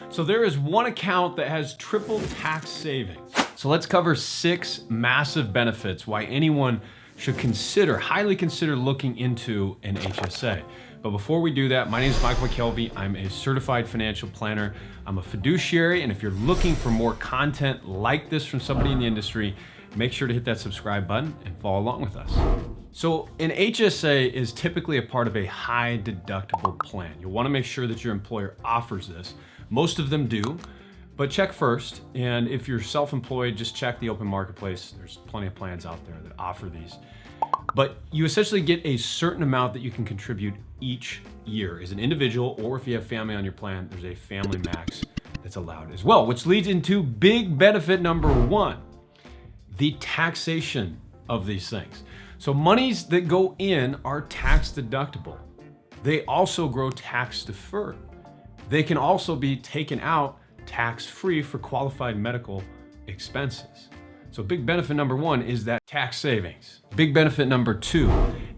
So there is one account that has triple tax savings. So let's cover 6 massive benefits why anyone should highly consider looking into an HSA. But before we do that, my name is Michael McKelvey. I'm a certified financial planner. I'm a fiduciary, and if you're looking for more content like this from somebody in the industry, make sure to hit that subscribe button and follow along with us. So an HSA is typically a part of a high deductible plan. You'll want to make sure that your employer offers this. Most of them do, but check first. And if you're self-employed, just check the open marketplace. There's plenty of plans out there that offer these. But you essentially get a certain amount that you can contribute each year as an individual, or if you have family on your plan, there's a family max that's allowed as well, which leads into big benefit number 1, the taxation of these things. So monies that go in are tax deductible. They also grow tax deferred. They can also be taken out tax-free for qualified medical expenses. So big benefit number 1 is that tax savings. Big benefit number 2,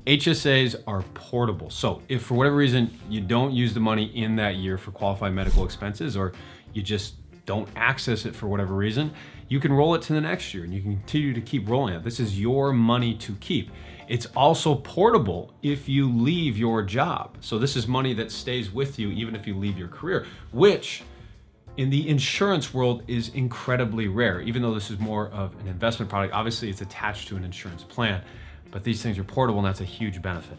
HSAs are portable. So if for whatever reason you don't use the money in that year for qualified medical expenses, or you just don't access it for whatever reason, you can roll it to the next year and you can continue to keep rolling it. This is your money to keep. It's also portable if you leave your job. So this is money that stays with you even if you leave your career, which in the insurance world is incredibly rare. Even though this is more of an investment product, obviously it's attached to an insurance plan, but these things are portable and that's a huge benefit.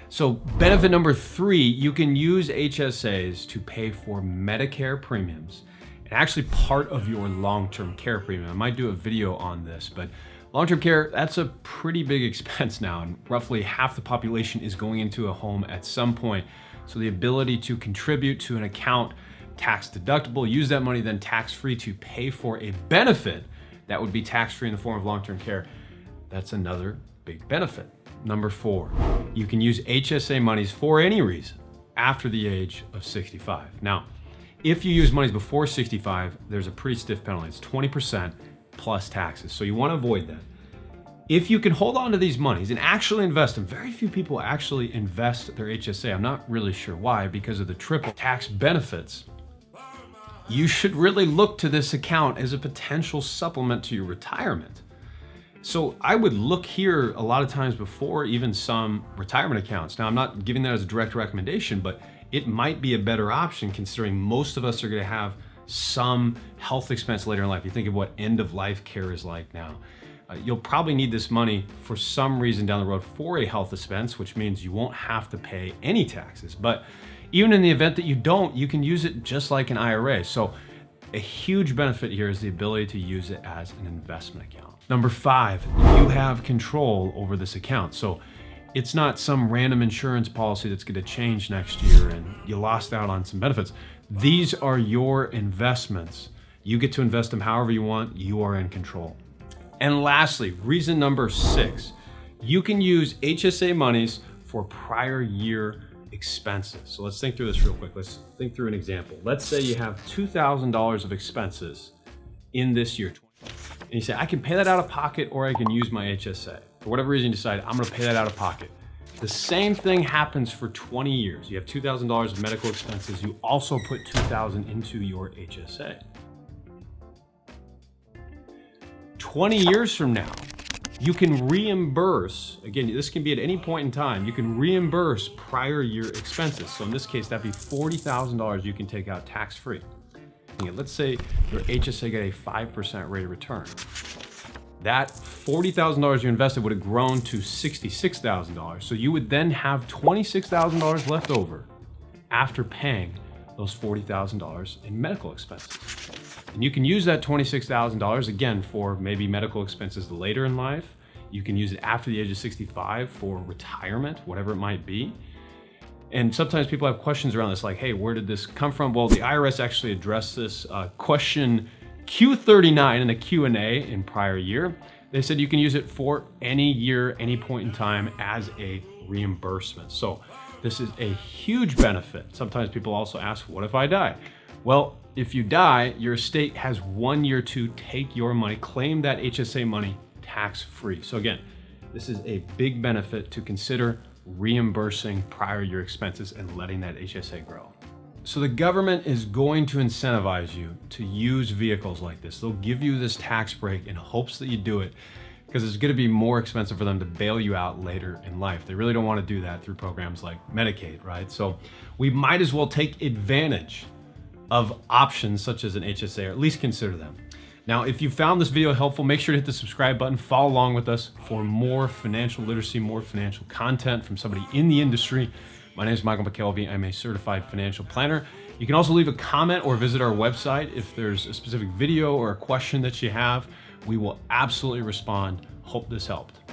So benefit number 3, you can use HSAs to pay for Medicare premiums and actually part of your long-term care premium. I might do a video on this, but long-term care, that's a pretty big expense now, and roughly half the population is going into a home at some point. So the ability to contribute to an account tax deductible, use that money then tax-free to pay for a benefit that would be tax-free in the form of long-term care, that's another big benefit. Number 4, you can use HSA monies for any reason after the age of 65. Now, if you use monies before 65, there's a pretty stiff penalty. It's 20% plus taxes. So you want to avoid that. If you can hold on to these monies and actually invest them, very few people actually invest their HSA. I'm not really sure why, because of the triple tax benefits. You should really look to this account as a potential supplement to your retirement. So I would look here a lot of times before even some retirement accounts. Now, I'm not giving that as a direct recommendation, but it might be a better option considering most of us are going to have some health expense later in life. You think of what end of life care is like now. You'll probably need this money for some reason down the road for a health expense, which means you won't have to pay any taxes. But even in the event that you don't, you can use it just like an IRA. So a huge benefit here is the ability to use it as an investment account. Number 5, you have control over this account. So it's not some random insurance policy that's going to change next year and you lost out on some benefits. These are your investments. You get to invest them however you want. You are in control. And lastly, reason number 6, you can use HSA monies for prior year expenses. So let's think through this real quick. Let's think through an example. Let's say you have $2,000 of expenses in this year. And you say, I can pay that out of pocket or I can use my HSA. For whatever reason, you decide, I'm gonna pay that out of pocket. The same thing happens for 20 years. You have $2,000 of medical expenses. You also put $2,000 into your HSA. 20 years from now, you can reimburse, again, this can be at any point in time, you can reimburse prior year expenses. So in this case, that'd be $40,000 you can take out tax-free. Let's say your HSA got a 5% rate of return. That $40,000 you invested would have grown to $66,000. So you would then have $26,000 left over after paying those $40,000 in medical expenses. And you can use that $26,000 again for maybe medical expenses later in life. You can use it after the age of 65 for retirement, whatever it might be. And sometimes people have questions around this like, hey, where did this come from? Well, the IRS actually addressed this question Q39 in the Q&A in prior year. They said you can use it for any year, any point in time as a reimbursement. So this is a huge benefit. Sometimes people also ask, what if I die? Well, if you die, your estate has 1 year to take your money, claim that HSA money tax-free. So again, this is a big benefit to consider reimbursing prior year expenses and letting that HSA grow. So the government is going to incentivize you to use vehicles like this. They'll give you this tax break in hopes that you do it, because it's going to be more expensive for them to bail you out later in life. They really don't want to do that through programs like Medicaid, right? So we might as well take advantage of options such as an HSA, or at least consider them. Now, if you found this video helpful, make sure to hit the subscribe button, follow along with us for more financial literacy, more financial content from somebody in the industry. My name is Michael McKelvey. I'm a certified financial planner. You can also leave a comment or visit our website if there's a specific video or a question that you have. We will absolutely respond. Hope this helped.